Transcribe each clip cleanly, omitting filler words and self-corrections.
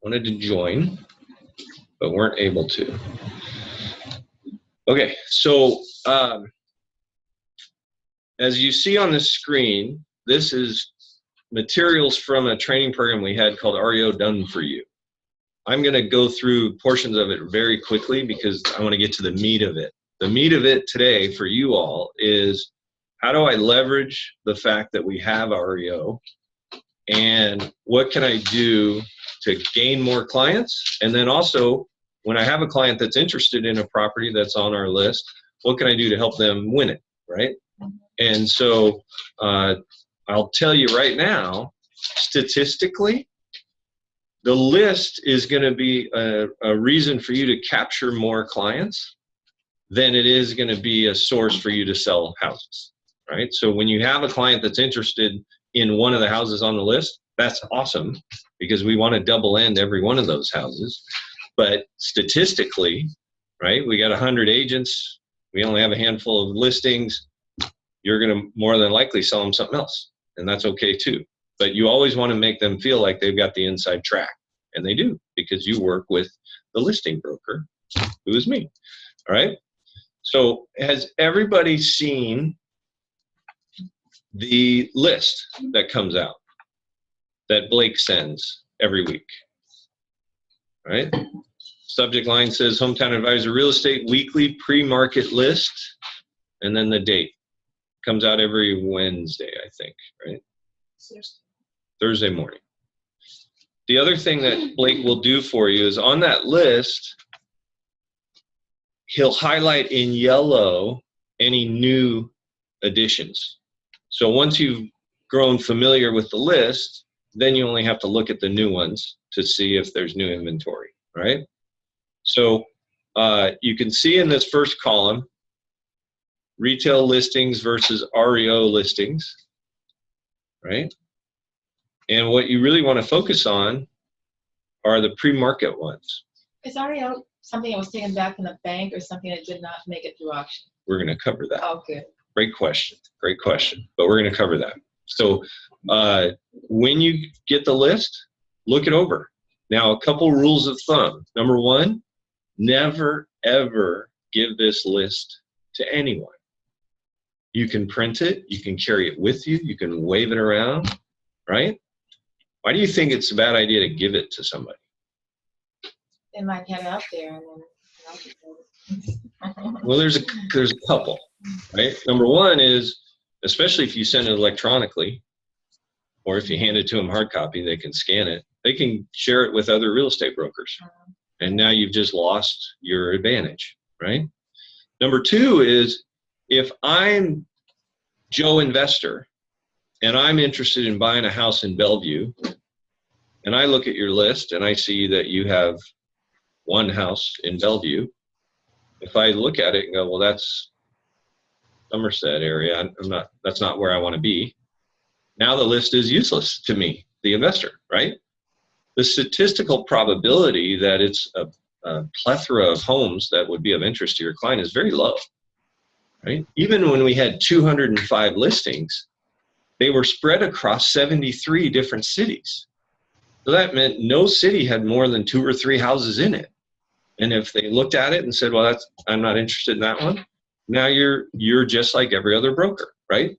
wanted to join, but weren't able to. Okay, so as you see on the screen, this is materials from a training program we had called REO Done For You. I'm going to go through portions of it very quickly because I want to get to the meat of it. The meat of it today for you all is, how do I leverage the fact that we have REO, and what can I do to gain more clients? And then also, when I have a client that's interested in a property that's on our list, what can I do to help them win it, right? And so I'll tell you right now, statistically, the list is going to be a reason for you to capture more clients than it is going to be a source for you to sell houses, right? So when you have a client that's interested in one of the houses on the list, that's awesome, because we want to double end every one of those houses. But statistically, right, we got 100 agents, we only have a handful of listings, you're going to more than likely sell them something else, and that's okay too. But you always want to make them feel like they've got the inside track, and they do, because you work with the listing broker, who is me, all right? So has everybody seen the list that comes out that Blake sends every week, right? Subject line says Hometown Advisor Real Estate Weekly Pre-Market List, and then the date. Comes out every Wednesday, I think, right? Thursday morning. The other thing that Blake will do for you is, on that list, he'll highlight in yellow any new additions. So once you've grown familiar with the list, then you only have to look at the new ones to see if there's new inventory, right? So you can see in this first column, retail listings versus REO listings, right? And what you really want to focus on are the pre-market ones. Is REO something that was taken back from the bank, or something that did not make it through auction? We're going to cover that. Oh, good. Great question, but we're going to cover that. So when you get the list, look it over. Now, a couple rules of thumb. Number one, never, ever give this list to anyone. You can print it, you can carry it with you, you can wave it around, right? Why do you think it's a bad idea to give it to somebody? They might have it out there and then. Well, there's a couple, right? Number one is, especially if you send it electronically, or if you hand it to them hard copy, they can scan it. They can share it with other real estate brokers. And now you've just lost your advantage, right? Number two is, if I'm Joe Investor and I'm interested in buying a house in Bellevue, and I look at your list and I see that you have one house in Bellevue, if I look at it and go, well, that's Somerset area, that's not where I want to be, now the list is useless to me, the investor, right? The statistical probability that it's a plethora of homes that would be of interest to your client is very low, right? Even when we had 205 listings, they were spread across 73 different cities. So that meant no city had more than 2 or 3 houses in it. And if they looked at it and said, well, I'm not interested in that one, now you're just like every other broker, right?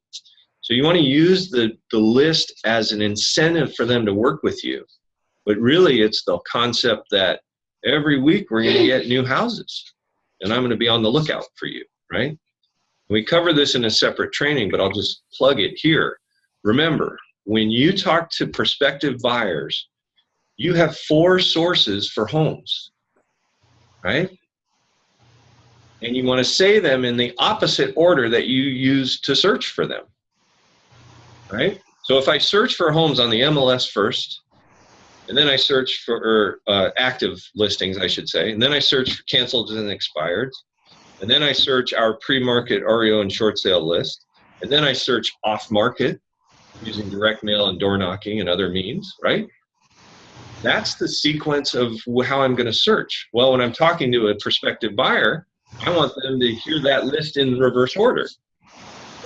So you want to use the list as an incentive for them to work with you. But really, it's the concept that every week we're going to get new houses, and I'm going to be on the lookout for you, right? We cover this in a separate training, but I'll just plug it here. Remember, when you talk to prospective buyers, you have 4 sources for homes, right? And you want to say them in the opposite order that you use to search for them, right? So if I search for homes on the MLS first, and then I search for active listings, I should say, and then I search for canceled and expired, and then I search our pre-market REO and short sale list, and then I search off-market using direct mail and door knocking and other means, right? That's the sequence of how I'm going to search. Well, when I'm talking to a prospective buyer, I want them to hear that list in reverse order.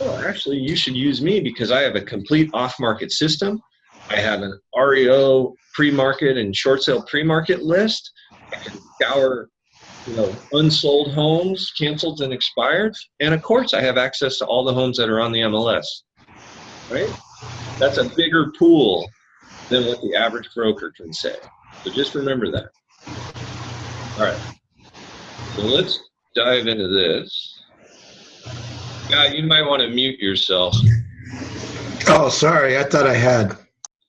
Oh, actually, you should use me because I have a complete off-market system. I have an REO pre-market and short sale pre-market list. I can scour, unsold homes, canceled and expired. And of course, I have access to all the homes that are on the MLS, right? That's a bigger pool than what the average broker can say. So just remember that. All right. So let's dive into this. Guy, you might want to mute yourself. Oh, sorry. I thought I had.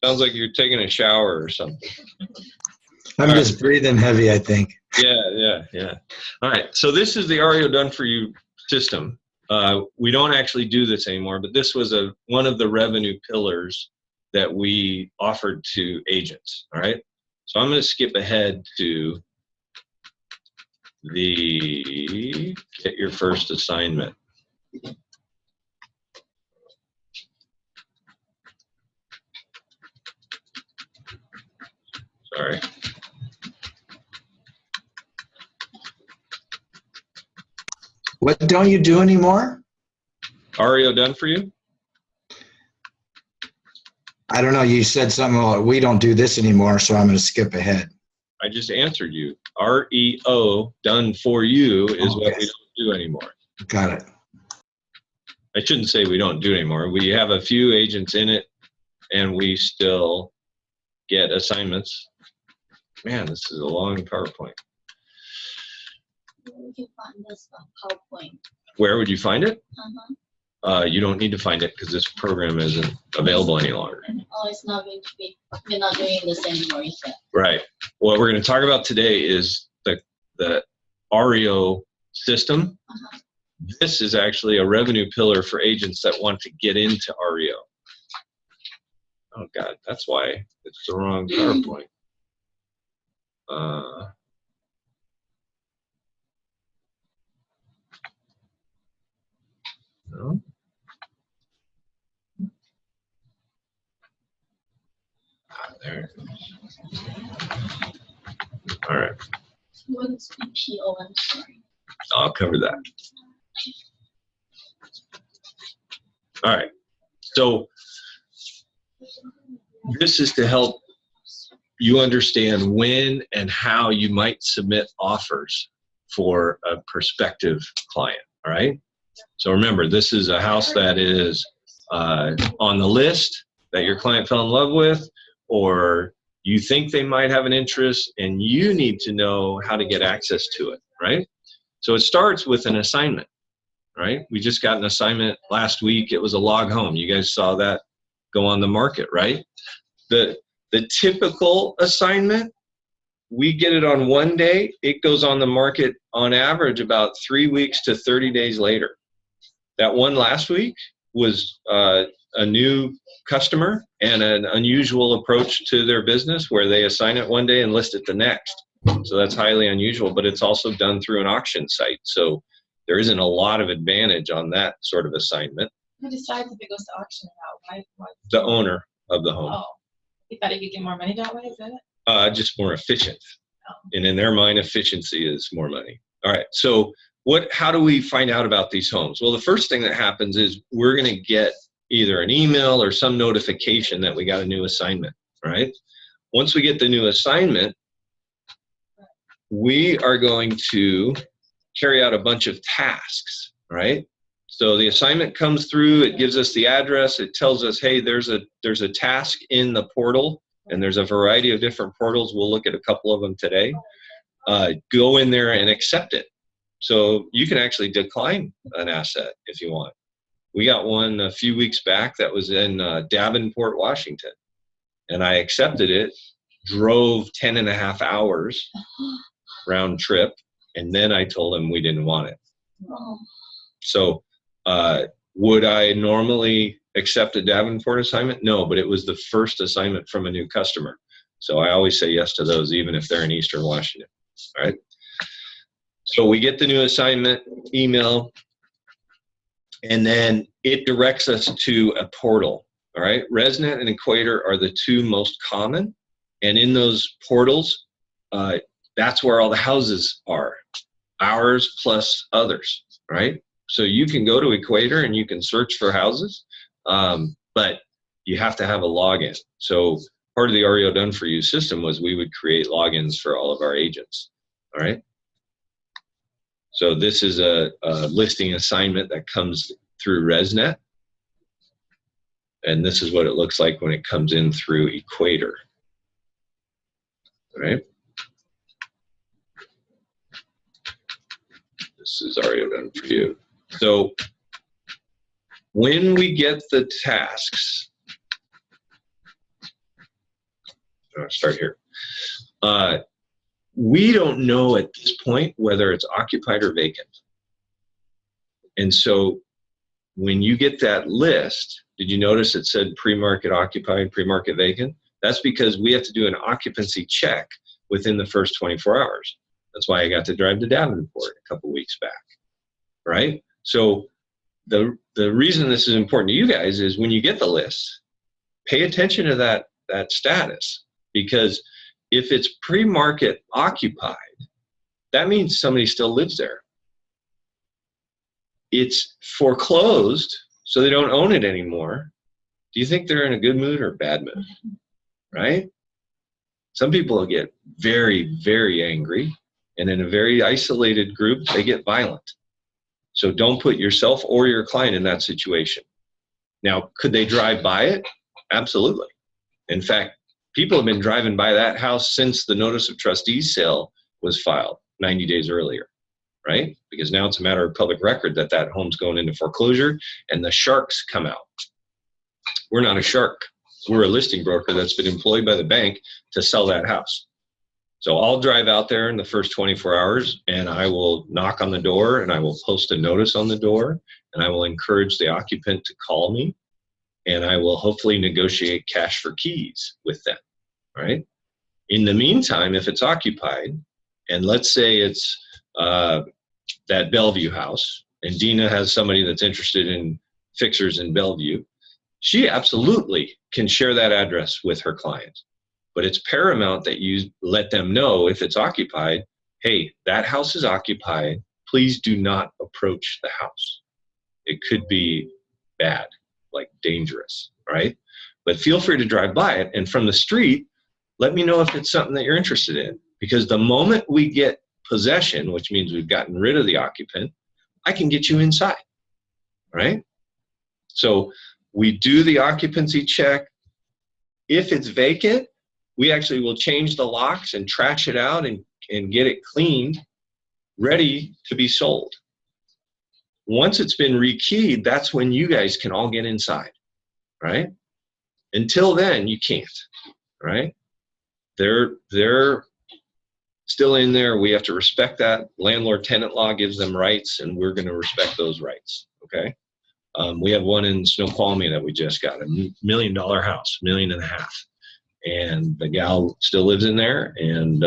Sounds like you're taking a shower or something. I'm just breathing heavy, I think. Yeah. All right. So this is the REO Done For You system. We don't actually do this anymore, but this was one of the revenue pillars that we offered to agents. All right. So I'm going to skip ahead to the get your first assignment. Sorry. What don't you do anymore? REO Done For You? I don't know. You said something about we don't do this anymore, so I'm going to skip ahead. I just answered you. REO Done For You is what we don't do anymore. Got it. I shouldn't say we don't do it anymore. We have a few agents in it, and we still get assignments. Man, this is a long PowerPoint. Where would you find this PowerPoint? Where would you find it? You don't need to find it because this program isn't available any longer. Oh, it's not going to be. We're not doing this anymore, you said. Right. What we're going to talk about today is the REO system. This is actually a revenue pillar for agents that want to get into REO. Oh God, that's why it's the wrong PowerPoint. No. There. All right. What is BPO? I'm sorry. I'll cover that. All right. So this is to help you understand when and how you might submit offers for a prospective client. All right. So remember, this is a house that is on the list that your client fell in love with, or you think they might have an interest, and you need to know how to get access to it, right? So it starts with an assignment, right? We just got an assignment last week. It was a log home. You guys saw that go on the market, right? The typical assignment, we get it on one day. It goes on the market on average about 3 weeks to 30 days later. That one last week was a new customer and an unusual approach to their business where they assign it one day and list it the next. So that's highly unusual, but it's also done through an auction site. So there isn't a lot of advantage on that sort of assignment. Who decides if it goes to auction or not? Why? The owner of the home. Oh, you thought you could get more money that way? Is that it? Just more efficient. Oh. And in their mind, efficiency is more money. All right. So how do we find out about these homes? Well, the first thing that happens is we're going to get either an email or some notification that we got a new assignment, right? Once we get the new assignment, we are going to carry out a bunch of tasks, right? So the assignment comes through, it gives us the address, it tells us, hey, there's a task in the portal, and there's a variety of different portals. We'll look at a couple of them today. Go in there and accept it. So you can actually decline an asset if you want. We got one a few weeks back that was in Davenport, Washington, and I accepted it, drove 10.5 hours round trip, and then I told him we didn't want it. Oh. So would I normally accept a Davenport assignment? No, but it was the first assignment from a new customer. So I always say yes to those, even if they're in Eastern Washington. All right. So we get the new assignment email, and then it directs us to a portal. All right. ResNet and Equator are the two most common. And in those portals, that's where all the houses are, ours plus others, right? So you can go to Equator and you can search for houses, but you have to have a login. So part of the REO Done For You system was we would create logins for all of our agents. All right. So this is a listing assignment that comes through ResNet. And this is what it looks like when it comes in through Equator. All right. This is REO Done For You. So when we get the tasks, I'll start here. We don't know at this point whether it's occupied or vacant. And so when you get that list, did you notice it said pre-market occupied, pre-market vacant? That's because we have to do an occupancy check within the first 24 hours. That's why I got to drive to Davenport a couple weeks back, right? So the reason this is important to you guys is when you get the list, pay attention to that status, because if it's pre-market occupied, that means somebody still lives there. It's foreclosed, so they don't own it anymore. Do you think they're in a good mood or a bad mood? Right? Some people will get very, very angry, and in a very isolated group, they get violent. So don't put yourself or your client in that situation. Now, could they drive by it? Absolutely. In fact, people have been driving by that house since the notice of trustees sale was filed 90 days earlier, right? Because now it's a matter of public record that that home's going into foreclosure and the sharks come out. We're not a shark. We're a listing broker that's been employed by the bank to sell that house. So I'll drive out there in the first 24 hours and I will knock on the door and I will post a notice on the door and I will encourage the occupant to call me and I will hopefully negotiate cash for keys with them, right? In the meantime, if it's occupied, and let's say it's that Bellevue house and Dina has somebody that's interested in fixers in Bellevue, she absolutely can share that address with her client. But it's paramount that you let them know if it's occupied, hey, that house is occupied. Please do not approach the house. It could be bad, like dangerous, right? But feel free to drive by it. And from the street, let me know if it's something that you're interested in. Because the moment we get possession, which means we've gotten rid of the occupant, I can get you inside, right? So we do the occupancy check. If it's vacant, we actually will change the locks and trash it out and get it cleaned, ready to be sold. Once it's been rekeyed, that's when you guys can all get inside, right? Until then, you can't, right? They're still in there. We have to respect that. Landlord-tenant law gives them rights, and we're going to respect those rights, okay? We have one in Snoqualmie that we just got, $1 million house, $1.5 million. And the gal still lives in there, and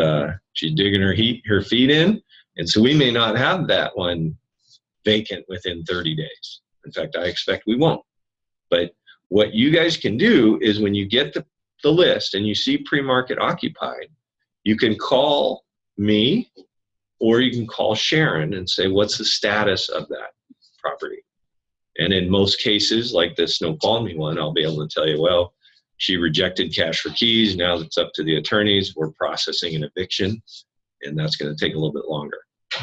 she's digging her feet in. And so we may not have that one vacant within 30 days. In fact, I expect we won't. But what you guys can do is when you get the list and you see pre-market occupied, you can call me or you can call Sharon and say, what's the status of that property? And in most cases, like this Snoqualmie one, I'll be able to tell you, well, she rejected cash for keys. Now it's up to the attorneys. We're processing an eviction, and that's going to take a little bit longer,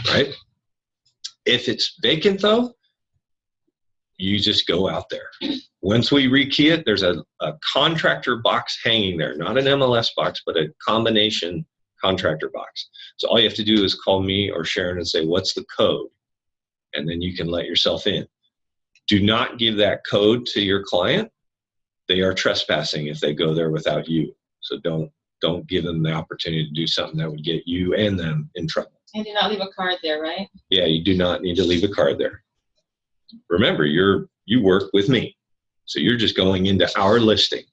right? If it's vacant, though, you just go out there. Once we rekey it, there's a contractor box hanging there, not an MLS box, but a combination contractor box. So all you have to do is call me or Sharon and say, what's the code? And then you can let yourself in. Do not give that code to your client. They are trespassing if they go there without you. So don't give them the opportunity to do something that would get you and them in trouble. And do not leave a card there, right? Yeah, you do not need to leave a card there. Remember, you work with me. So you're just going into our listing,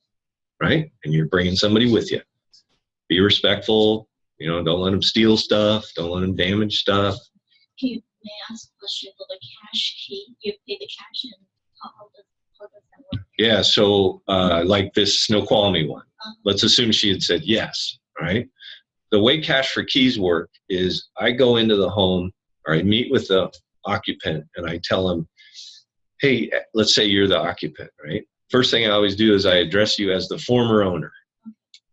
right? And you're bringing somebody with you. Be respectful. Don't let them steal stuff. Don't let them damage stuff. May I ask a question? Will the cash key, you pay the cash and how does that work? Yeah, so like this Snoqualmie one, let's assume she had said yes, right? The way cash for keys work is I go into the home or I meet with the occupant and I tell them, hey, let's say you're the occupant, right? first thing I always do is I address you as the former owner,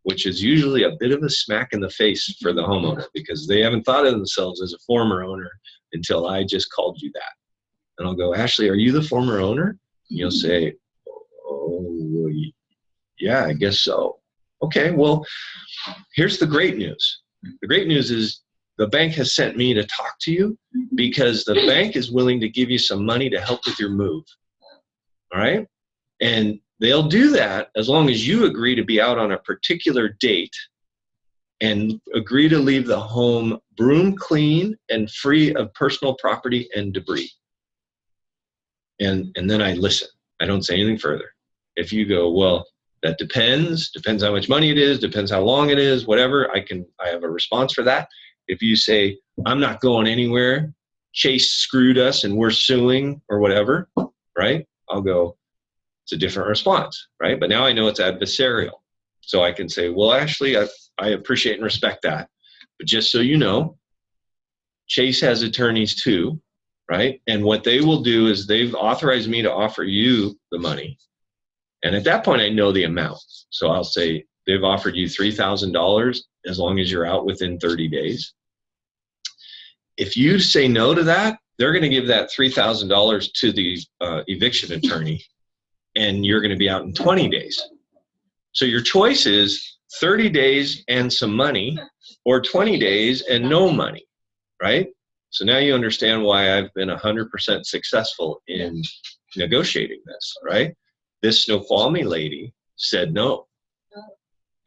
which is usually a bit of a smack in the face for the homeowner because they haven't thought of themselves as a former owner until I just called you that. And I'll go, Ashley, are you the former owner? And you'll say, oh, yeah, I guess so. Okay, well, here's the great news. The great news is the bank has sent me to talk to you because the bank is willing to give you some money to help with your move. All right? And they'll do that as long as you agree to be out on a particular date and agree to leave the home broom clean and free of personal property and debris. And then I listen. I don't say anything further. If you go, well, that depends how much money it is, depends how long it is, whatever, I have a response for that. If you say, I'm not going anywhere, Chase screwed us and we're suing or whatever, right? I'll go, it's a different response, right? But now I know it's adversarial. So I can say, well, Ashley, I appreciate and respect that. But just so you know, Chase has attorneys too, right? And what they will do is they've authorized me to offer you the money. And at that point, I know the amount. So I'll say, they've offered you $3,000 as long as you're out within 30 days. If you say no to that, they're going to give that $3,000 to the eviction attorney, and you're going to be out in 20 days. So your choice is 30 days and some money, or 20 days and no money, right? So now you understand why I've been 100% successful in negotiating this, right? This Snoqualmie lady said no.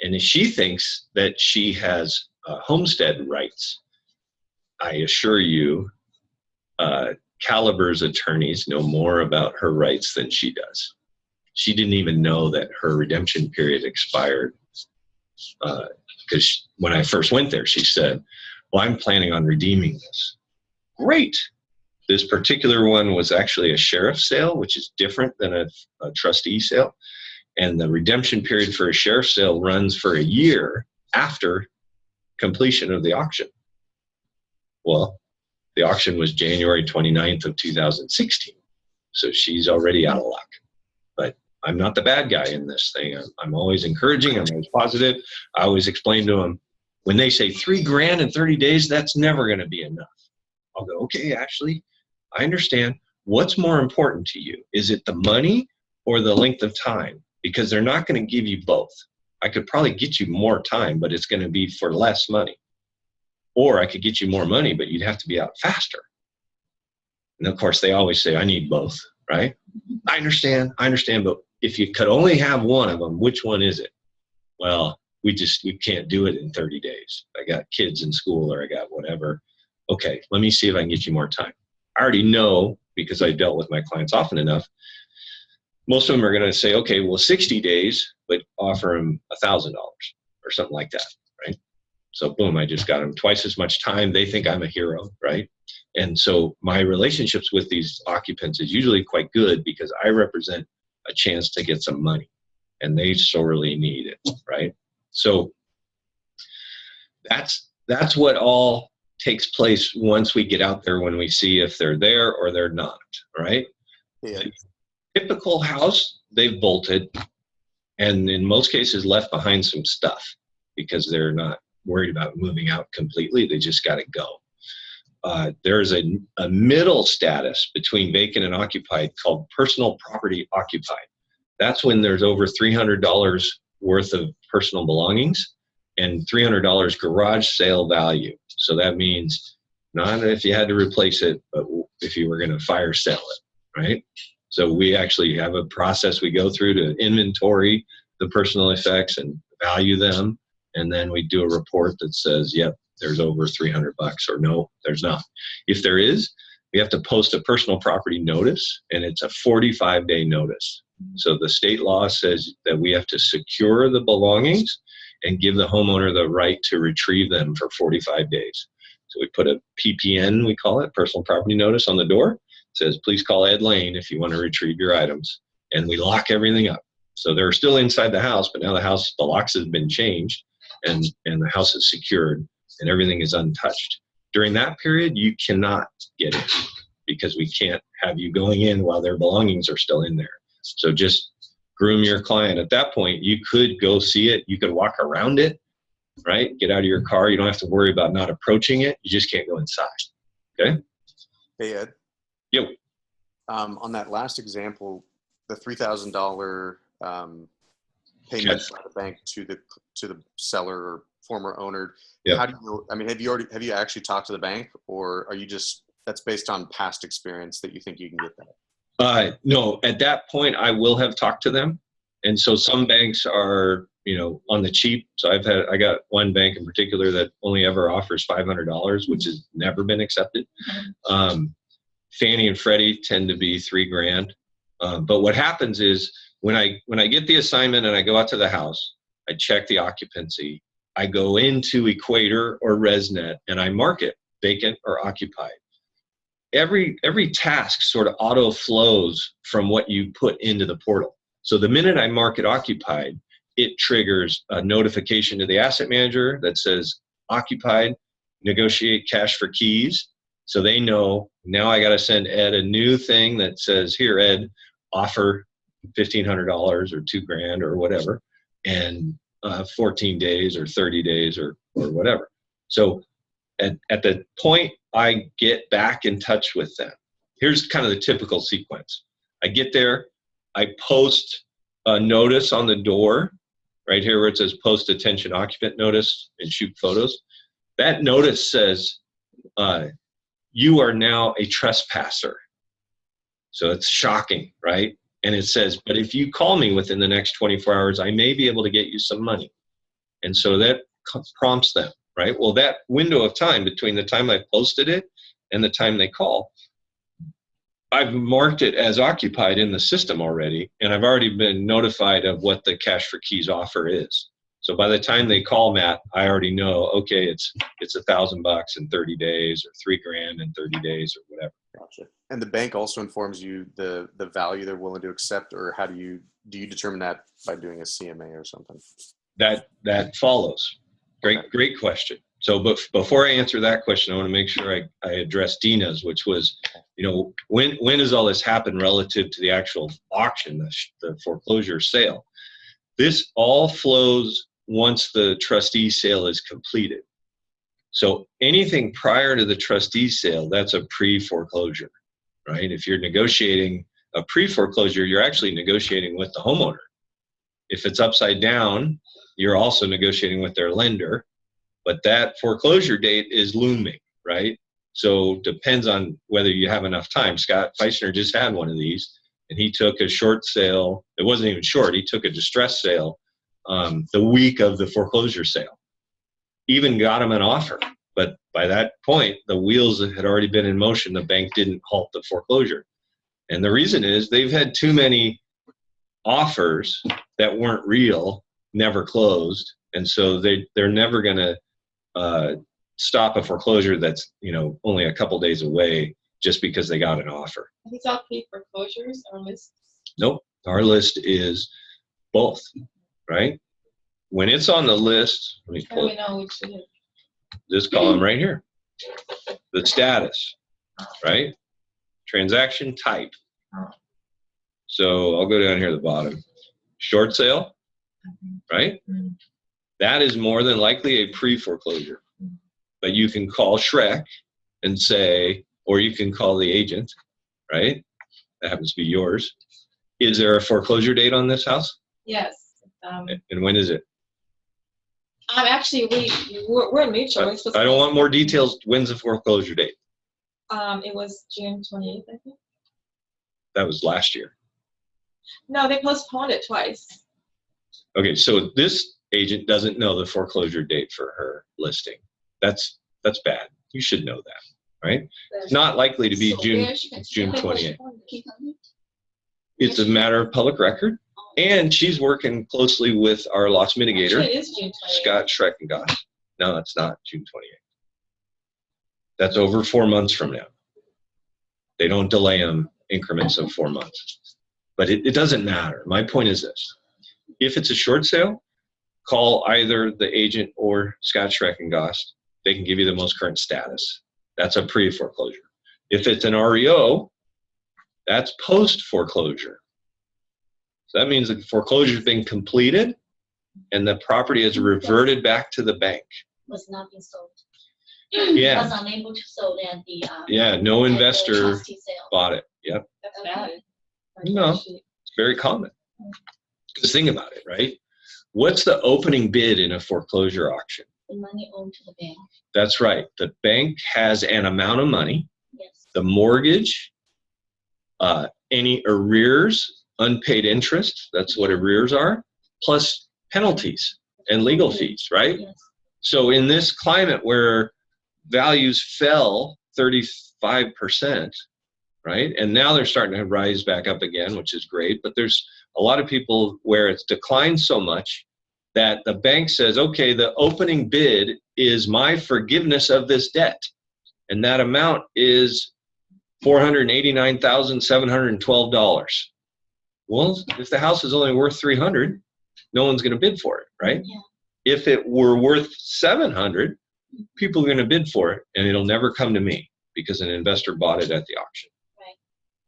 And if she thinks that she has homestead rights, I assure you, Caliber's attorneys know more about her rights than she does. She didn't even know that her redemption period expired. Because when I first went there, she said, well, I'm planning on redeeming this. Great. This particular one was actually a sheriff's sale, which is different than a trustee sale. And the redemption period for a sheriff's sale runs for a year after completion of the auction. Well, the auction was January 29th of 2016. So she's already out of luck. But I'm not the bad guy in this thing. I'm always encouraging. I'm always positive. I always explain to them, when they say $3,000 in 30 days, that's never going to be enough. I'll go, okay, Ashley, I understand. What's more important to you? Is it the money or the length of time? Because they're not going to give you both. I could probably get you more time, but it's going to be for less money. Or I could get you more money, but you'd have to be out faster. And of course, they always say, I need both, right? I understand, but if you could only have one of them, which one is it? Well, we can't do it in 30 days. I got kids in school or I got whatever. Okay, let me see if I can get you more time. I already know, because I dealt with my clients often enough, most of them are going to say, okay, well, 60 days, but offer them $1,000 or something like that, right? So boom, I just got them twice as much time. They think I'm a hero, right? And so my relationships with these occupants is usually quite good because I represent a chance to get some money and they sorely need it, right? So that's what all takes place once we get out there, when we see if they're there or they're not, right? Yeah. The typical house, they've bolted and in most cases left behind some stuff because they're not worried about moving out completely. They just got to go. There's a middle status between vacant and occupied called personal property occupied. That's when there's over $300 worth of personal belongings and $300 garage sale value. So that means not if you had to replace it, but if you were going to fire sale it, right? So we actually have a process we go through to inventory the personal effects and value them. And then we do a report that says, yep, there's over $300, or no, there's not. If there is, we have to post a personal property notice, and it's a 45-day notice. So the state law says that we have to secure the belongings and give the homeowner the right to retrieve them for 45 days. So we put a PPN, we call it, personal property notice, on the door. It says, please call Ed Lane if you want to retrieve your items. And we lock everything up. So they're still inside the house, but now the locks have been changed and the house is secured and everything is untouched. During that period, you cannot get in because we can't have you going in while their belongings are still in there. So just groom your client. At that point, you could go see it. You could walk around it, right? Get out of your car. You don't have to worry about not approaching it. You just can't go inside. Okay? Hey, Ed. Yep. On that last example, the $3,000 payment Yes. by the bank to the seller or former owner. Yeah. How do you? I mean, have you actually talked to the bank, or are you just that's based on past experience that you think you can get that? No, at that point, I will have talked to them. And so some banks are, on the cheap. So I got one bank in particular that only ever offers $500, which has never been accepted. Fannie and Freddie tend to be $3,000. But what happens is when I get the assignment and I go out to the house, I check the occupancy. I go into Equator or ResNet and I mark it vacant or occupied. Every task sort of auto flows from what you put into the portal. So the minute I mark it occupied, it triggers a notification to the asset manager that says occupied, negotiate cash for keys. So they know now I got to send Ed a new thing that says, here, Ed, offer $1,500 or $2,000 or whatever, and 14 days or 30 days or whatever. So at the point I get back in touch with them, here's kind of the typical sequence. I get there, I post a notice on the door, right here where it says post attention occupant notice and shoot photos. That notice says, you are now a trespasser. So it's shocking, right? And it says, but if you call me within the next 24 hours, I may be able to get you some money. And so that prompts them, right? Well, that window of time between the time I posted it and the time they call, I've marked it as occupied in the system already, and I've already been notified of what the cash for keys offer is. So by the time they call, Matt, I already know, okay, it's $1,000 in 30 days or $3,000 in 30 days or whatever. Gotcha. And the bank also informs you the value they're willing to accept, or how do you determine that by doing a CMA or something? That follows. Great question. So, but before I answer that question, I want to make sure I address Dina's, which was, when does all this happen relative to the actual auction, the foreclosure sale? This all flows once the trustee sale is completed. So anything prior to the trustee sale, that's a pre-foreclosure, right? If you're negotiating a pre-foreclosure, you're actually negotiating with the homeowner. If it's upside down, you're also negotiating with their lender, but that foreclosure date is looming, right? So depends on whether you have enough time. Scott Feisner just had one of these, and he took a short sale. It wasn't even short. He took a distress sale the week of the foreclosure sale. Even got him an offer. But by that point, the wheels had already been in motion. The bank didn't halt the foreclosure. And the reason is they've had too many offers that weren't real, never closed. And so they're never going to stop a foreclosure that's, only a couple days away just because they got an offer. Are these all pre-foreclosures or lists? Nope. Our list is both, right? When it's on the list, let me How do pull we know which it is? this column right here, the status, right? Transaction type. So I'll go down here at the bottom. Short sale, right? Mhm. That is more than likely a pre-foreclosure. But you can call Shrek and say, or you can call the agent, right? That happens to be yours. Is there a foreclosure date on this house? Yes. And when is it? Actually, we're mutual. We're supposed I to- don't want more details. When's the foreclosure date? It was June 28th, I think. That was last year. No, they postponed it twice. Okay, so this agent doesn't know the foreclosure date for her listing. That's bad. You should know that, right? It's not likely to be So June where she can- 28th. Can you tell me? It's a matter of public record, and she's working closely with our loss mitigator, Actually, it is June 28th. Scott Schreckengoss. No, it's not June 28th. That's over 4 months from now. They don't delay them increments of 4 months. But it doesn't matter. My point is this. If it's a short sale, call either the agent or Scott Schreckengoss. They can give you the most current status. That's a pre-foreclosure. If it's an REO, that's post-foreclosure. So that means the foreclosure has been completed and the property is reverted back to the bank. Was not being sold. Yeah. Was unable to sold at the. Yeah, no at the investor trustee sale. bought it. Yep. That's bad. No. It's very common. Because think about it, right? What's the opening bid in a foreclosure auction? The money owed to the bank. That's right. The bank has an amount of money, Yes. the mortgage, any arrears, unpaid interest, that's what arrears are, plus penalties and legal fees, right? Yes. So in this climate where values fell 35%, right? And now they're starting to rise back up again, which is great. But there's a lot of people where it's declined so much that the bank says, okay, the opening bid is my forgiveness of this debt. And that amount is $489,712. Well, if the house is only worth $300, no one's going to bid for it, right? Yeah. If it were worth $700, people are going to bid for it, and it'll never come to me because an investor bought it at the auction. Right.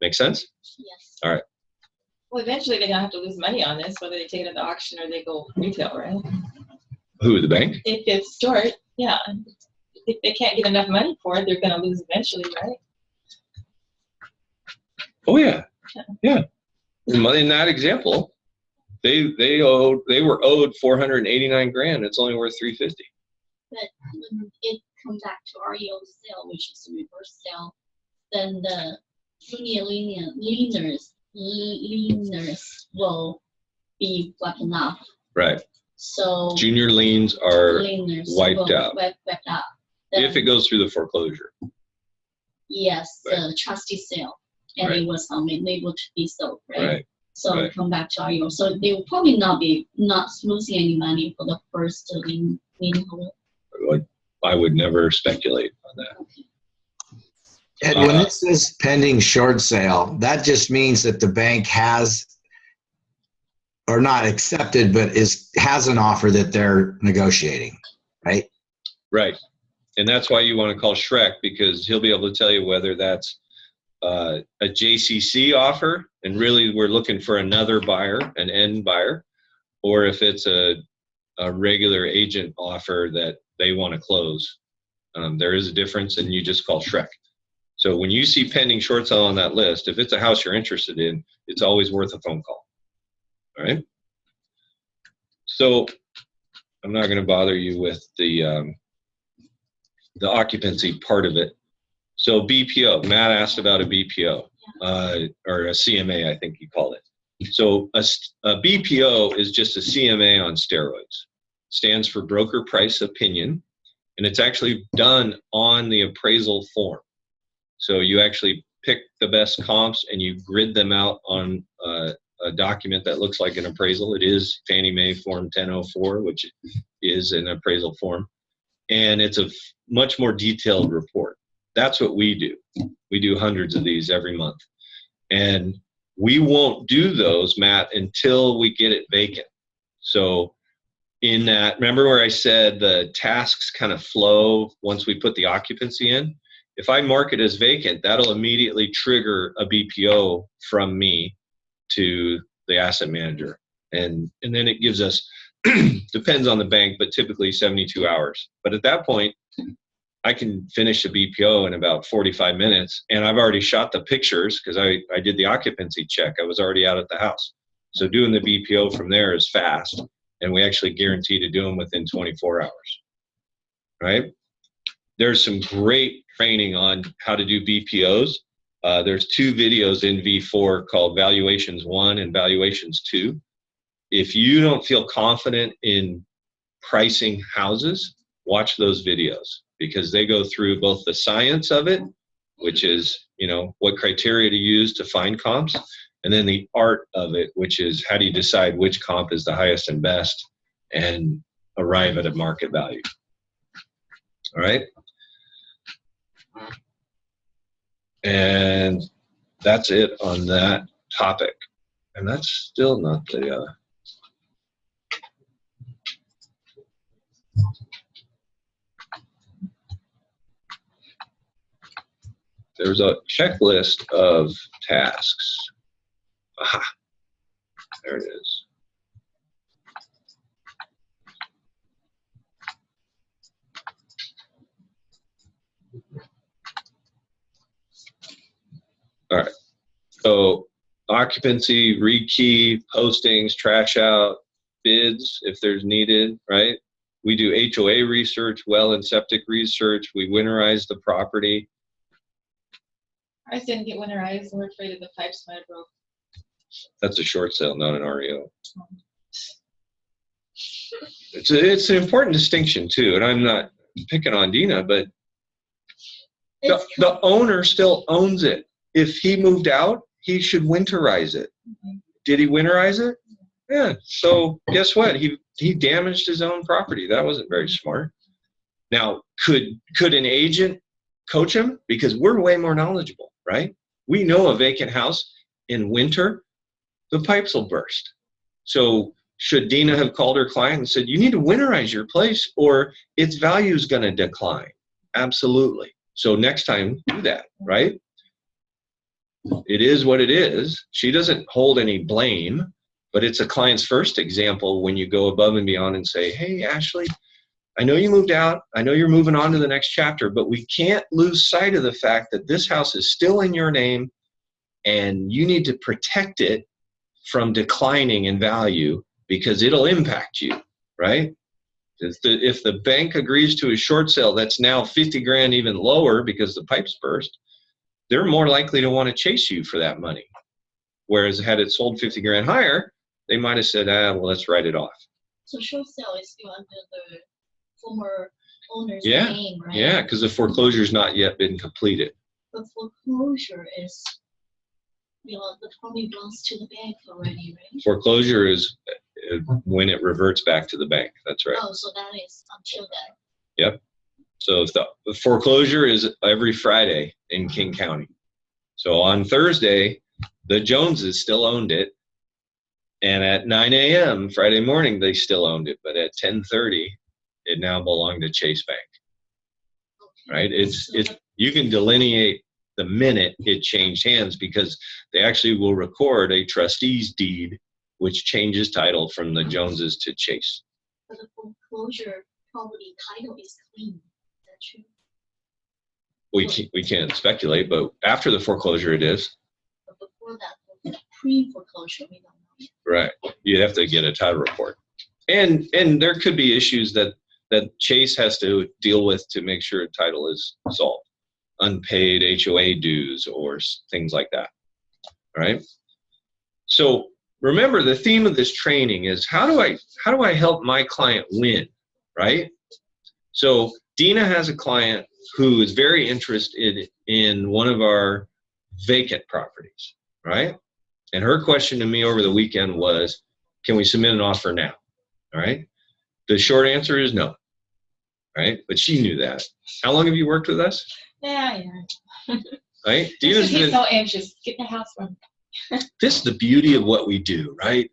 Make sense? Yes. All right. Well, eventually they're gonna have to lose money on this, whether they take it at the auction or they go retail, right? Who, the bank? If it's short, yeah. If they can't get enough money for it, they're gonna lose eventually, right? Oh yeah, yeah. In that example, they were owed $489,000. It's only worth $350,000. But when it comes back to REO sale, which is a reverse sale, then the junior lieners will be wiping off. Right. So Junior liens are lieners wiped will out. Wiped out. if Then, it goes through the foreclosure. yes, Right. the trustee sale, and Right. it was unable to be sold, right? Right. So right. come back to REO. So they will probably not losing any money for the first lien holder. I would never speculate on that. Okay. And when it says pending short sale, that just means that the bank has, or not accepted, but has an offer that they're negotiating, right? Right. And that's why you want to call Shrek, because he'll be able to tell you whether that's a JCC offer, and really we're looking for another buyer, an end buyer, or if it's a regular agent offer that they want to close. There is a difference, and you just call Shrek. So when you see pending short sale on that list, if it's a house you're interested in, it's always worth a phone call. All right. So I'm not going to bother you with the occupancy part of it. So BPO, Matt asked about a BPO or a CMA, I think he called it. So a BPO is just a CMA on steroids. Stands for broker price opinion, and it's actually done on the appraisal form. So you actually pick the best comps and you grid them out on a document that looks like an appraisal. It is Fannie Mae Form 1004, which is an appraisal form. And it's a much more detailed report. That's what we do. We do hundreds of these every month. And we won't do those, Matt, until we get it vacant. So in that, remember where I said the tasks kind of flow once we put the occupancy in? If I mark it as vacant, that'll immediately trigger a BPO from me to the asset manager. And then it gives us, depends on the bank, but typically 72 hours. But at that point, I can finish a BPO in about 45 minutes, and I've already shot the pictures because I did the occupancy check. I was already out at the house. So doing the BPO from there is fast, and we actually guarantee to do them within 24 hours, right? There's some great training on how to do BPOs. There's 2 videos in V4 called Valuations 1 and Valuations 2. If you don't feel confident in pricing houses, watch those videos, because they go through both the science of it, which is, what criteria to use to find comps, and then the art of it, which is how do you decide which comp is the highest and best and arrive at a market value. All right. And that's it on that topic. And that's still not the, there's a checklist of tasks. Aha, There it is. All right. So occupancy, rekey, postings, trash out, bids if there's needed, right? We do HOA research, well and septic research. We winterize the property. Ours didn't get winterized, and we're afraid of the pipes might have broke. That's a short sale, not an REO. It's an important distinction too, and I'm not picking on Dina, but the owner still owns it. If he moved out, he should winterize it. Did he winterize it? Yeah. So guess what? He damaged his own property. That wasn't very smart. Now, could an agent coach him? Because we're way more knowledgeable, right? We know a vacant house in winter, the pipes will burst. So should Dina have called her client and said, you need to winterize your place or its value is going to decline? Absolutely. So next time, do that, right? It is what it is. She doesn't hold any blame, but it's a client's first example when you go above and beyond and say, hey, Ashley, I know you moved out. I know you're moving on to the next chapter, but we can't lose sight of the fact that this house is still in your name and you need to protect it from declining in value because it'll impact you, right? If the bank agrees to a short sale that's now 50 grand even lower because the pipes burst, they're more likely to want to chase you for that money. Whereas had it sold 50 grand higher, they might have said, well, let's write it off. So short sale is still under the former owner's Yeah, name, right? Yeah, because the foreclosure's not yet been completed. But foreclosure is, the property belongs to the bank already, right? Foreclosure is when it reverts back to the bank. That's right. Oh, so that is until then. Yep. So if the foreclosure is every Friday in King County. So on Thursday, the Joneses still owned it. And at 9 a.m. Friday morning, they still owned it. But at 10:30, it now belonged to Chase Bank. Right? You can delineate the minute it changed hands because they actually will record a trustee's deed, which changes title from the Joneses to Chase. But the foreclosure property title is clean. Is that true? We can't speculate, but after the foreclosure, it is. But before that, pre-foreclosure, we don't know yet. Right. You have to get a title report. And there could be issues that Chase has to deal with to make sure title is solved. Unpaid HOA dues or things like that. All right. So remember, the theme of this training is how do I help my client win, right? So Dina has a client who is very interested in one of our vacant properties, right? And her question to me over the weekend was, can we submit an offer now? All right. The short answer is no. Right? But she knew that. How long have you worked with us? Yeah. Right? He's so anxious. Get the house run. This is the beauty of what we do, right?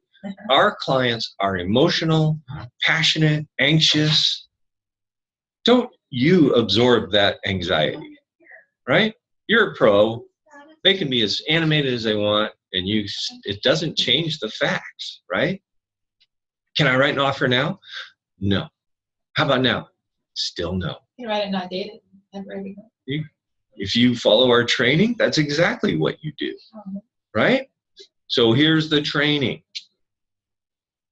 Our clients are emotional, passionate, anxious. Don't you absorb that anxiety, right? You're a pro. They can be as animated as they want, and it doesn't change the facts, right? Can I write an offer now? No. How about now? Still no. You write it not dated. If you follow our training, that's exactly what you do, right? So here's the training.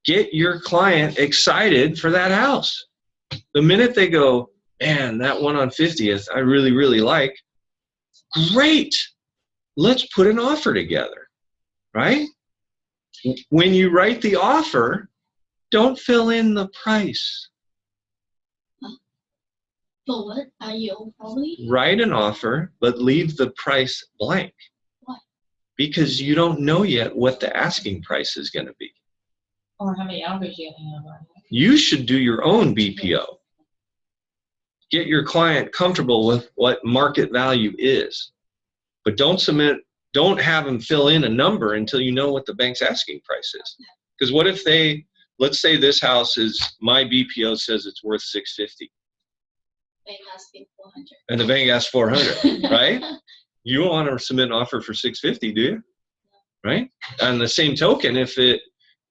Get your client excited for that house. The minute they go, man, that one on 50th, I really, really like. Great. Let's put an offer together, right? When you write the offer, don't fill in the price. For what? REO probably? Write an offer, but leave the price blank. Why? Because you don't know yet what the asking price is going to be. Or how many hours you have. You should do your own BPO. Get your client comfortable with what market value is. But don't have them fill in a number until you know what the bank's asking price is. Because what if let's say this house my BPO says it's worth $650. Bank asking 400. And the bank asks $400, right? You don't want to submit an offer for $650, do you? Right? On the same token, if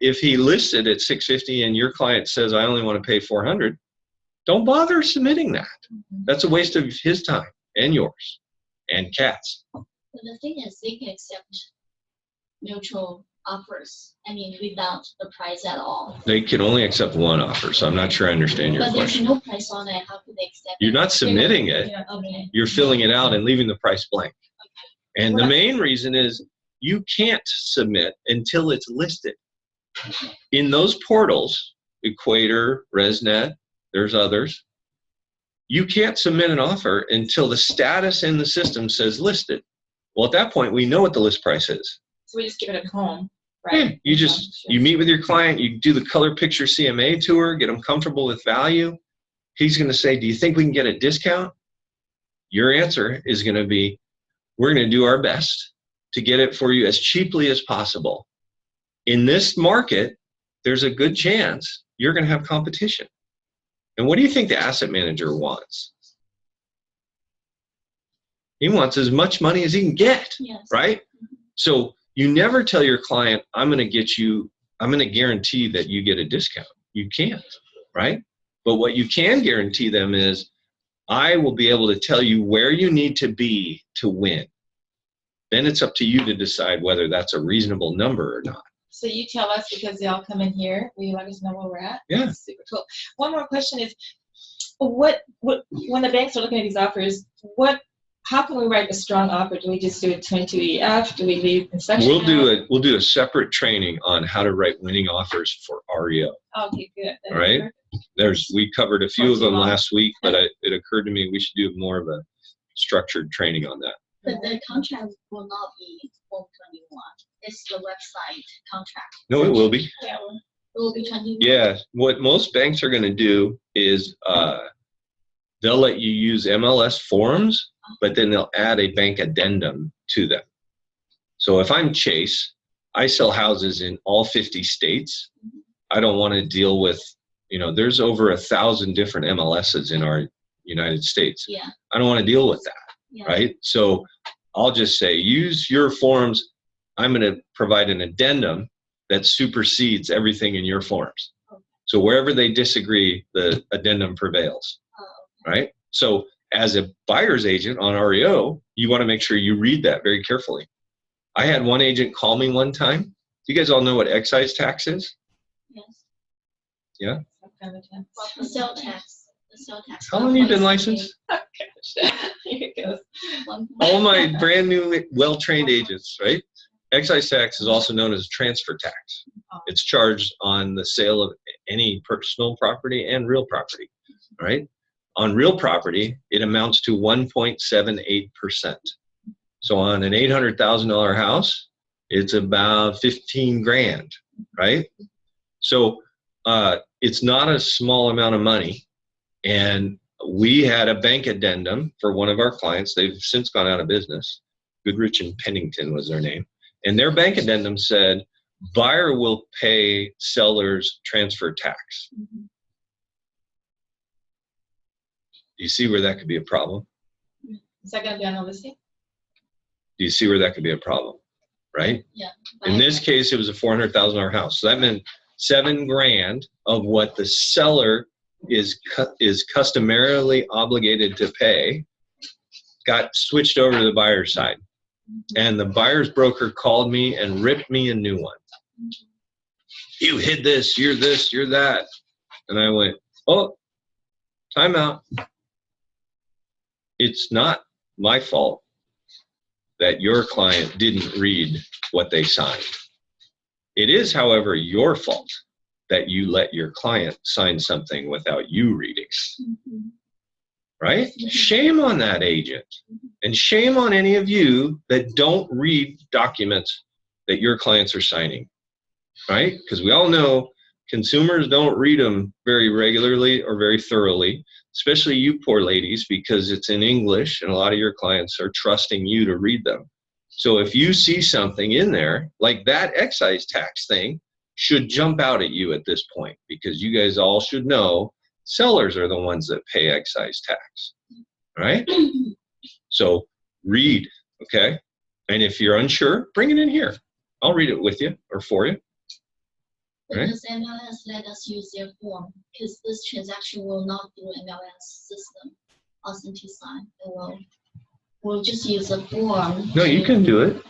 if he listed at 650 and your client says, I only want to pay 400, don't bother submitting that. That's a waste of his time and yours and Kat's. But the thing is, they can accept neutral offers. I mean, without the price at all. They can only accept one offer, so I'm not sure I understand your But there's question. no price on it. How could they accept You're it? not submitting it. Yeah, okay. You're filling it out and leaving the price blank. And the main reason is you can't submit until it's listed. In those portals, Equator, ResNet, there's others, you can't submit an offer until the status in the system says listed. Well, at that point, we know what the list price is. So we just give it a comb, Yeah, right? you meet with your client, you do the color picture CMA tour, get them comfortable with value. He's going to say, do you think we can get a discount? Your answer is going to be, we're going to do our best to get it for you as cheaply as possible. In this market, there's a good chance you're going to have competition. And what do you think the asset manager wants? He wants as much money as he can get, Yes. right? So you never tell your client, I'm going to guarantee that you get a discount. You can't, right? But what you can guarantee them is, I will be able to tell you where you need to be to win. Then it's up to you to decide whether that's a reasonable number or not. So you tell us because they all come in here. Will you let us know where we're at? Yeah. That's super cool. One more question is, what when the banks are looking at these offers, how can we write a strong offer? Do we just do a 22EF? Do we leave instruction? We'll do a separate training on how to write winning offers for REO. Okay, good. All right. We covered a few of them last week, but it occurred to me we should do more of a structured training on that. But the contract will not be Form 21. It's the website contract. No, it will be. Yeah. It will be 21. Yeah. What most banks are going to do is they'll let you use MLS forms, but then they'll add a bank addendum to them. So if I'm Chase, I sell houses in all 50 states. I don't want to deal with, there's over 1,000 different MLSs in our United States. Yeah. I don't want to deal with that. Yeah. Right? So I'll just say, use your forms. I'm going to provide an addendum that supersedes everything in your forms. Okay. So wherever they disagree, the addendum prevails. Oh, Right? So as a buyer's agent on REO, you want to make sure you read that very carefully. I had one agent call me one time. You guys all know what excise tax is? yes. Yeah? The sale tax. The sale tax. How long have you been licensed? Here it goes. All my brand new, well-trained agents, right? Excise tax is also known as transfer tax. It's charged on the sale of any personal property and real property, right? On real property, it amounts to 1.78%. So on an $800,000 house, it's about 15 grand, right? So it's not a small amount of money. And we had a bank addendum for one of our clients. They've since gone out of business. Goodrich and Pennington was their name. And their bank addendum said, buyer will pay seller's transfer tax. Mhm. Do you see where that could be a problem? Is that going to be on the listing? Do you see where that could be a problem? Right? Yeah. In this case, it was a $400,000 house. So that meant $7 grand of what the seller is customarily obligated to pay got switched over to the buyer's side. And the buyer's broker called me and ripped me a new one. You hid this, you're that. And I went, oh, time out. It's not my fault that your client didn't read what they signed. It is, however, your fault that you let your client sign something without you reading it. Mhm. Right? Shame on that agent. And shame on any of you that don't read documents that your clients are signing. Right? Because we all know consumers don't read them very regularly or very thoroughly, especially you poor ladies, because it's in English and a lot of your clients are trusting you to read them. So if you see something in there, like that excise tax thing, should jump out at you at this point, because you guys all should know sellers are the ones that pay excise tax, right? So read, okay? And if you're unsure, bring it in here. I'll read it with you or for you. But Right. does MLS let us use their form? Because this transaction will not through MLS system, Austin sign. We'll just use the form. No, you to- can do it.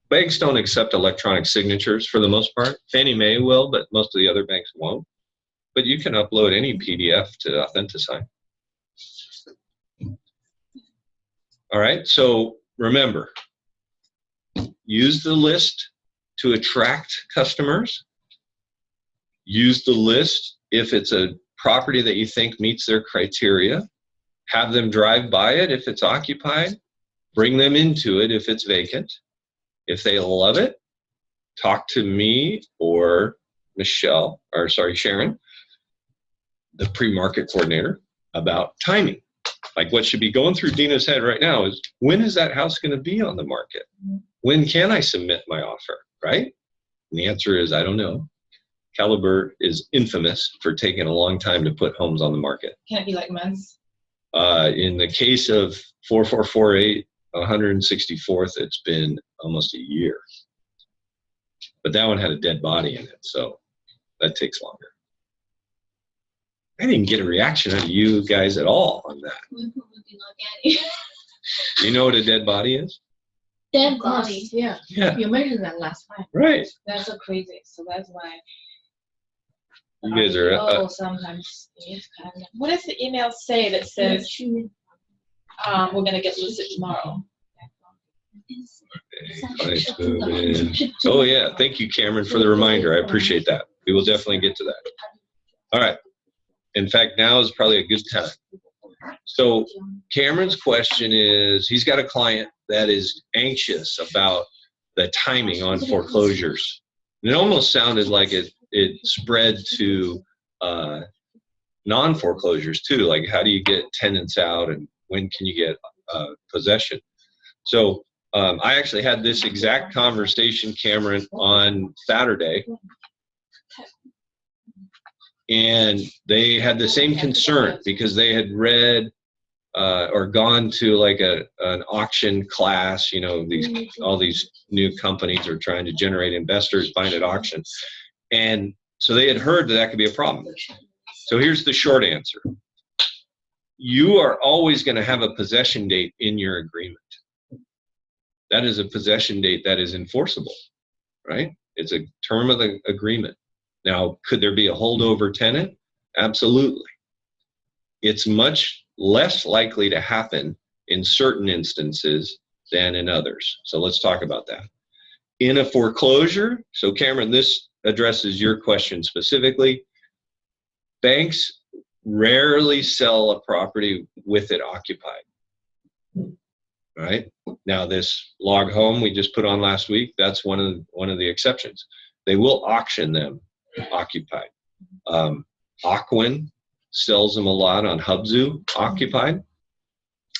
Banks don't accept electronic signatures for the most part. Fannie Mae will, but most of the other banks won't. But you can upload any PDF to Authentisign. All right, so remember, use the list to attract customers. Use the list if it's a property that you think meets their criteria. Have them drive by it if it's occupied. Bring them into it if it's vacant. If they love it, talk to me or Sharon, the pre-market coordinator, about timing. Like what should be going through Dina's head right now is, when is that house going to be on the market? When can I submit my offer, right? And the answer is, I don't know. Caliber is infamous for taking a long time to put homes on the market. Can it be like months? In the case of 4448, 164th, it's been almost a year. But that one had a dead body in it, so that takes longer. I didn't get a reaction out of you guys at all on that. We probably not get it. Do you know what a dead body is? Dead Of course, body. yeah. Yeah, You mentioned that last time. right. That's so crazy. So that's why. You guys are. Oh, sometimes it's kind of. What does the email say that says we're gonna get listed tomorrow? Oh yeah, thank you, Cameron, for the reminder. I appreciate that. We will definitely get to that. All right. In fact, now is probably a good time. So Cameron's question is, he's got a client that is anxious about the timing on foreclosures. And it almost sounded like it spread to non-foreclosures too. Like, how do you get tenants out and when can you get possession? So I actually had this exact conversation, Cameron, on Saturday. And they had the same concern because they had read or gone to like an auction class. You know, all these new companies are trying to generate investors buying at auction. And so they had heard that could be a problem. So here's the short answer. You are always going to have a possession date in your agreement. That is a possession date that is enforceable, right? It's a term of the agreement. Now, could there be a holdover tenant? Absolutely. It's much less likely to happen in certain instances than in others. So let's talk about that. In a foreclosure, so Cameron, this addresses your question specifically. Banks rarely sell a property with it occupied. Right? Now, this log home we just put on last week, that's one of the exceptions. They will auction them occupied. Aquin sells them a lot on Hubzu occupied.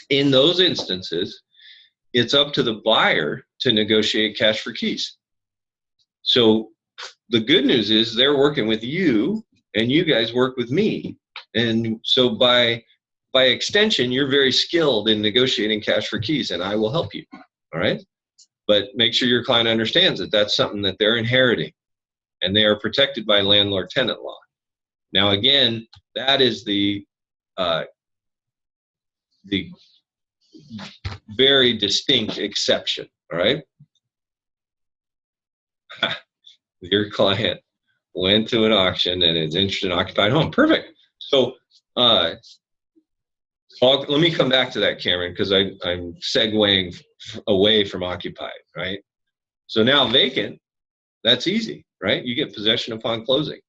In those instances, it's up to the buyer to negotiate cash for keys. So the good news is they're working with you and you guys work with me. And so by extension, you're very skilled in negotiating cash for keys, and I will help you. All right? But make sure your client understands that that's something that they're inheriting, and they are protected by landlord-tenant law. Now, again, that is the very distinct exception. All right? Your client went to an auction and is interested in occupied home. Perfect. So let me come back to that, Cameron, because I'm segueing away from occupied, right? So now vacant, that's easy, right? You get possession upon closing.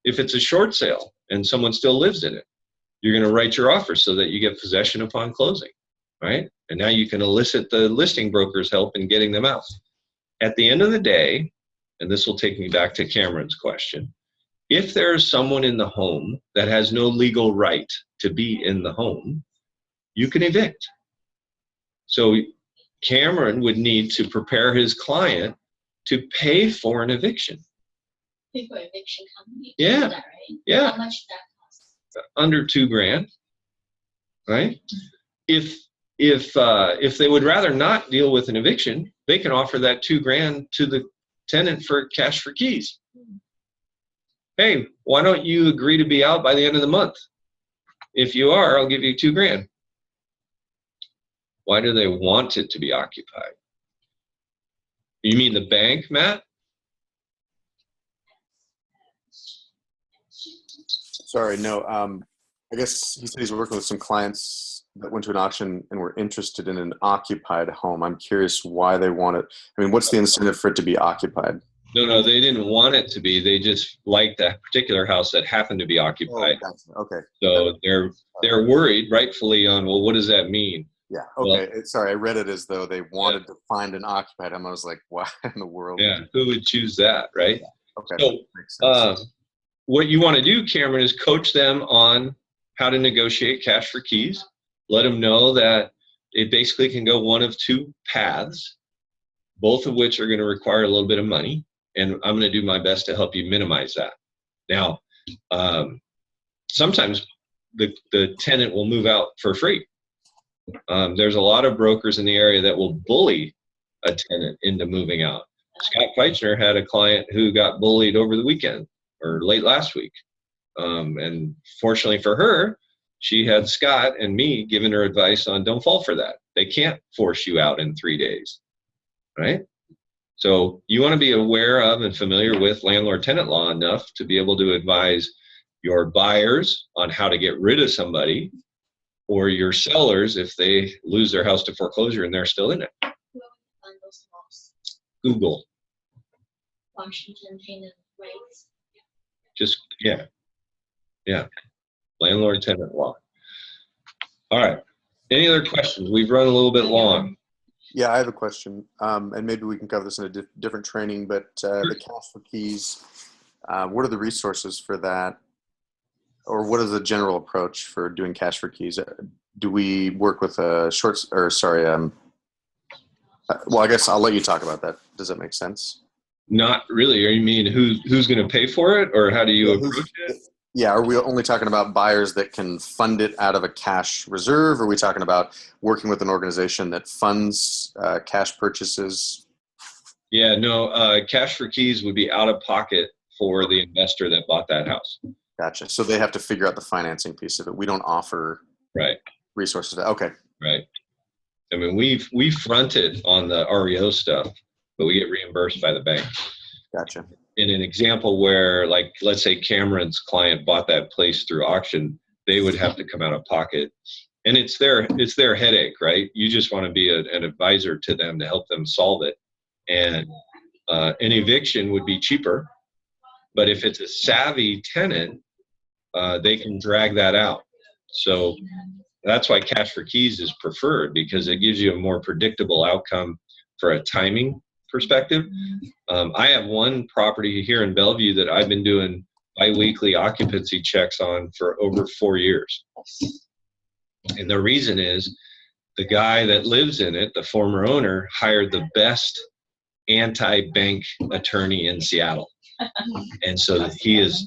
If it's a short sale and someone still lives in it, you're going to write your offer so that you get possession upon closing, right? And now you can elicit the listing broker's help in getting them out. At the end of the day, and this will take me back to Cameron's question, if there is someone in the home that has no legal right to be in the home, you can evict. So Cameron would need to prepare his client to pay for an eviction. Pay for eviction company. Yeah. That, right? Yeah. How much that costs? Under $2,000, right? If they would rather not deal with an eviction, they can offer that $2,000 to the tenant for cash for keys. hey, why don't you agree to be out by the end of the month? If you are, I'll give you $2,000. Why do they want it to be occupied? You mean the bank, Matt? Sorry, no. I guess he said he's working with some clients that went to an auction and were interested in an occupied home. I'm curious why they want it. I mean, what's the incentive for it to be occupied? No, they didn't want it to be. They just liked that particular house that happened to be occupied. Oh, gotcha. Okay. So they're worried, rightfully, on, well, what does that mean? Yeah. Okay. Sorry, I read it as though they wanted to find an occupied home. I was like, why in the world? Yeah, who would choose that, right? Okay. So, makes sense. what you want to do, Cameron, is coach them on how to negotiate cash for keys. Let them know that it basically can go one of two paths, both of which are going to require a little bit of money. And I'm going to do my best to help you minimize that. Now, sometimes the tenant will move out for free. There's a lot of brokers in the area that will bully a tenant into moving out. Scott Feichner had a client who got bullied over the weekend or late last week. And fortunately for her, she had Scott and me giving her advice on don't fall for that. They can't force you out in 3 days, right? So you want to be aware of and familiar with landlord-tenant law enough to be able to advise your buyers on how to get rid of somebody, or your sellers if they lose their house to foreclosure and they're still in it. Where we find those laws? Google. Washington tenant rights. Just, yeah. Landlord-tenant law. All right. Any other questions? We've run a little bit long. Yeah, I have a question, and maybe we can cover this in a different training, but the cash for keys, what are the resources for that? Or what is the general approach for doing cash for keys? Do we work with well, I guess I'll let you talk about that. Does that make sense? Not really. Or you mean who's going to pay for it, or how do you approach it? Yeah, are we only talking about buyers that can fund it out of a cash reserve? Or are we talking about working with an organization that funds cash purchases? Yeah, no, cash for keys would be out of pocket for the investor that bought that house. Gotcha. So they have to figure out the financing piece of it. We don't offer resources. Okay. Right. I mean, we fronted on the REO stuff, but we get reimbursed by the bank. Gotcha. In an example where, like, let's say Cameron's client bought that place through auction, they would have to come out of pocket, and it's their headache, right? You just want to be an advisor to them to help them solve it. And an eviction would be cheaper, but if it's a savvy tenant, they can drag that out. So that's why cash for keys is preferred, because it gives you a more predictable outcome for a timing perspective. I have one property here in Bellevue that I've been doing biweekly occupancy checks on for over 4 years. And the reason is the guy that lives in it, the former owner, hired the best anti-bank attorney in Seattle. And so he has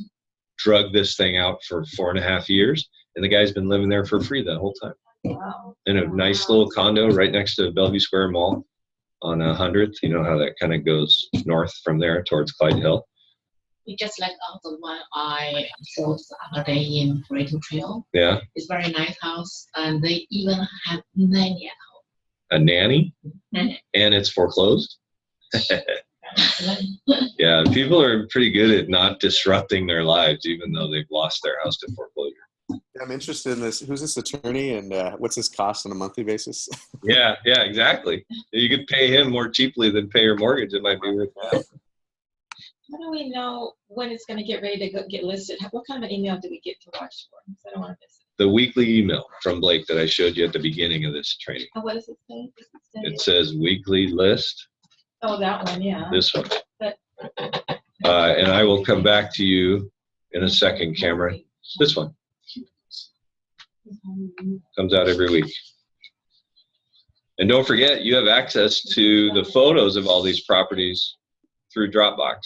drugged this thing out for 4.5 years, and the guy's been living there for free the whole time. Wow. In a nice little condo right next to Bellevue Square Mall on 100th. You know how that kind of goes north from there towards Clyde Hill. It's just like the one I showed the other day in Pareto Trail. Yeah. It's very nice house, and they even have nanny at A nanny? home. And it's foreclosed? Yeah, people are pretty good at not disrupting their lives, even though they've lost their house to foreclosure. I'm interested in this. Who's this attorney, and what's his cost on a monthly basis? Yeah, exactly. You could pay him more cheaply than pay your mortgage. It might be worth it. How do we know when it's going to get ready to get listed? What kind of an email do we get to watch for? Because I don't want to miss it. The weekly email from Blake that I showed you at the beginning of this training. Oh, what does it say? It says weekly list. Oh, that one, yeah. This one. But- And I will come back to you in a second, Cameron. This one comes out every week. And don't forget, you have access to the photos of all these properties through Dropbox.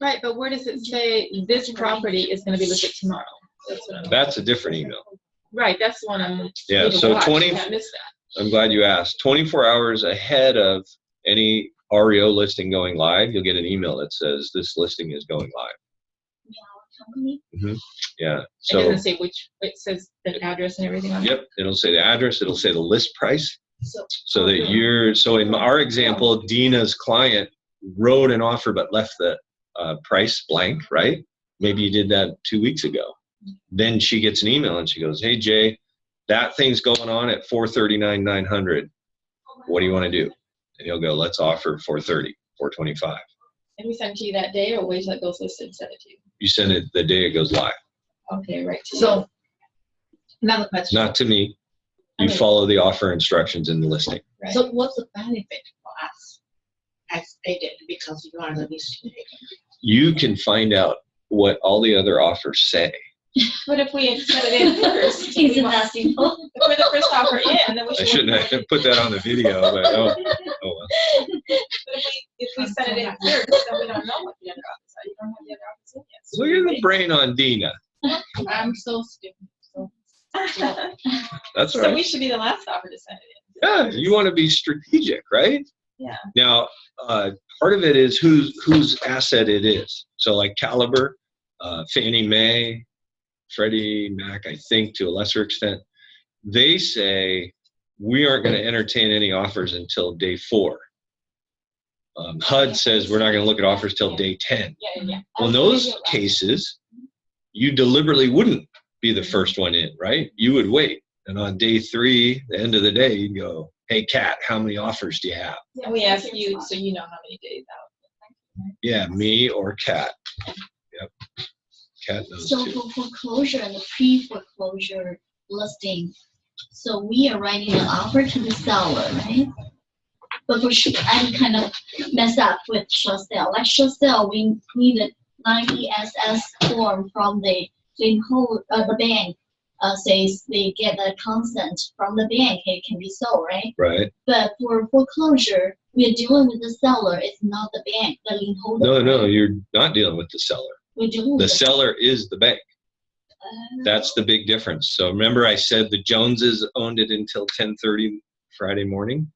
Right, but where does it say this property is going to be listed tomorrow? That's a different email. Right, that's the one I'm. Yeah, need to so watch. 20 I missed that. I'm glad you asked. 24 hours ahead of any REO listing going live, you'll get an email that says this listing is going live. company. Yeah. It So, doesn't say which, it says the address and everything on it. yep, it'll say the address, it'll say the list price. So So that so in our example, Dina's client wrote an offer but left the price blank, right? Maybe you did that 2 weeks ago. Then she gets an email and she goes, hey, Jay, that thing's going on at $439,900. What do you want to do? And he'll go, let's offer $430, $425. And we send it to you that day, or wait till it goes listed and send it to you? You send it the day it goes live. Okay, right. So, another question. Not to me. You Okay. follow the offer instructions in the listing. Right. So what's the benefit for us as stated, because you are the listing agent? You can find out what all the other offers say. But if we send it in first, he's investing. if we're the first offer in, then we I should. shouldn't have put that on the video, but oh well. But if we send it in first, then we don't know what the other offers are. You don't have the other offers in yet. So Look at the brain on Dina. I'm so stupid. So That's So right. we should be the last offer to send it in. Yeah, you want to be strategic, right? Yeah. Now, part of it is whose asset it is. So like Caliber, Fannie Mae, Freddie Mac, I think to a lesser extent, they say we aren't going to entertain any offers until day 4. HUD says we're not going to look at offers till day 10. Yeah. Well, in those cases, you deliberately wouldn't be the first one in, right? You would wait. And on day 3, the end of the day, you'd go, hey, Kat, how many offers do you have? And we ask you, so you know how many days out. Yeah, me or Kat. Yep. Kat knows So too. for foreclosure and the pre-foreclosure listing, so we are writing an offer to the seller, right? But for I'm kind of messed up with short sale. Like short sale, we need a 90 SS form from the bank. Says they get a consent from the bank, it can be sold, right? Right. But for foreclosure, we are dealing with the seller. It's not the bank, the lien holder. No, right? you're not dealing with the seller. We're dealing The with seller is the bank. That's the big difference. So remember I said the Joneses owned it until 10:30 Friday morning?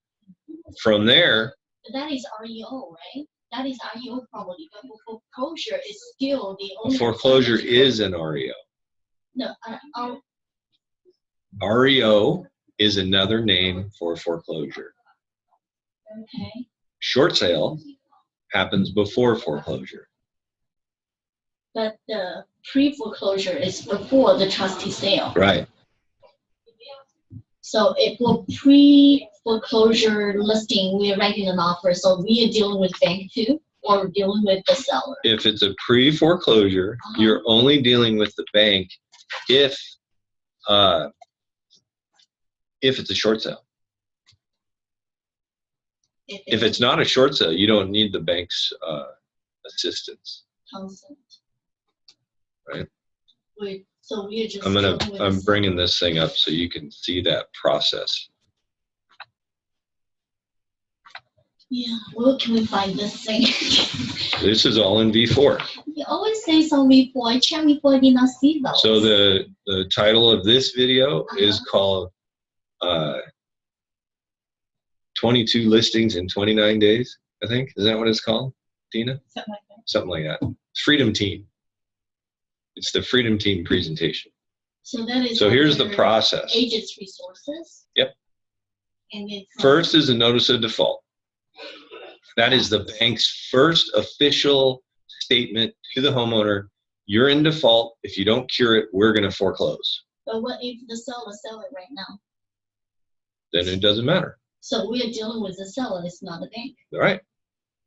From there, That is REO, right? That is REO property, but for foreclosure, it's still the owner. foreclosure is an REO. No, REO is another name for foreclosure. okay. Short sale happens before foreclosure. But the pre-foreclosure is before the trustee sale. Right. So if for pre-foreclosure listing, we are writing an offer, so we are dealing with bank too, or we're dealing with the seller? If it's a pre-foreclosure, you're only dealing with the bank if it's a short sale. If it's not a short sale, you don't need the bank's assistance. consent. Right. So we are just. I'm bringing this thing up so you can see that process. Yeah, where can we find this thing? This is all in V4. You always say so before. I checked before, I did not see those. So the title of this video is called 22 listings in 29 days, I think. Is that what it's called, Tina? Something like that. Something like that. Freedom Team. It's the Freedom Team presentation. So that is. So here's the under process. Agents resources. Yep. And it's. First is a notice of default. That is the bank's first official statement to the homeowner. You're in default. If you don't cure it, we're going to foreclose. But what if the seller sell it right now? Then it doesn't matter. So we are dealing with the seller, it's not the bank. All right.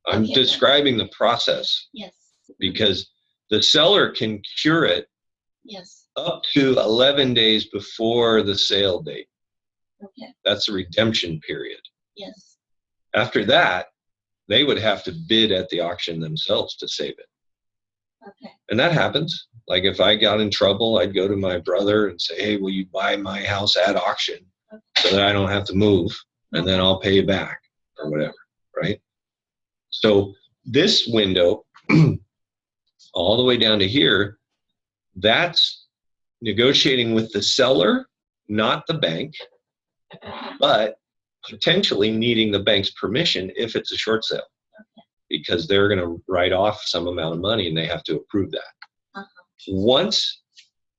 I'm Okay. describing the process Yes, because the seller can cure it yes, up to 11 days before the sale date. okay, That's the redemption period. yes, After that, they would have to bid at the auction themselves to save it. okay, And that happens. Like if I got in trouble, I'd go to my brother and say, hey, will you buy my house at auction so that I don't have to move, and then I'll pay you back or whatever, right? So this window, all the way down to here, that's negotiating with the seller, not the bank, but potentially needing the bank's permission if it's a short sale, because they're going to write off some amount of money and they have to approve that. Once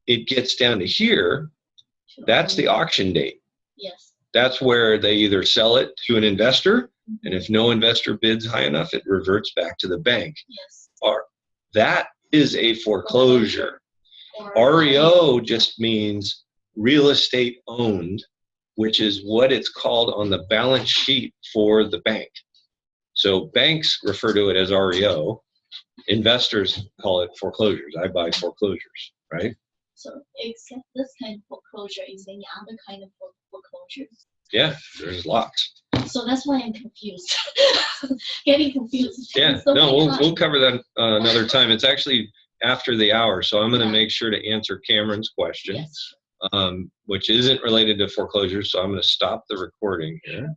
it gets down to here, that's the auction date. Yes. That's where they either sell it to an investor, and if no investor bids high enough, it reverts back to the bank. Yes. Or that is a foreclosure. REO just means real estate owned, which is what it's called on the balance sheet for the bank. So banks refer to it as REO. Investors call it foreclosures. I buy foreclosures, right? So except this kind of foreclosure, is there any other kind of foreclosures? Yeah, there's lots. So that's why I'm confused. Getting confused. Yeah, So no, many we'll cover that another time. It's actually after the hour, so I'm going to make sure to answer Cameron's question, Yes. which isn't related to foreclosures. So I'm going to stop the recording here.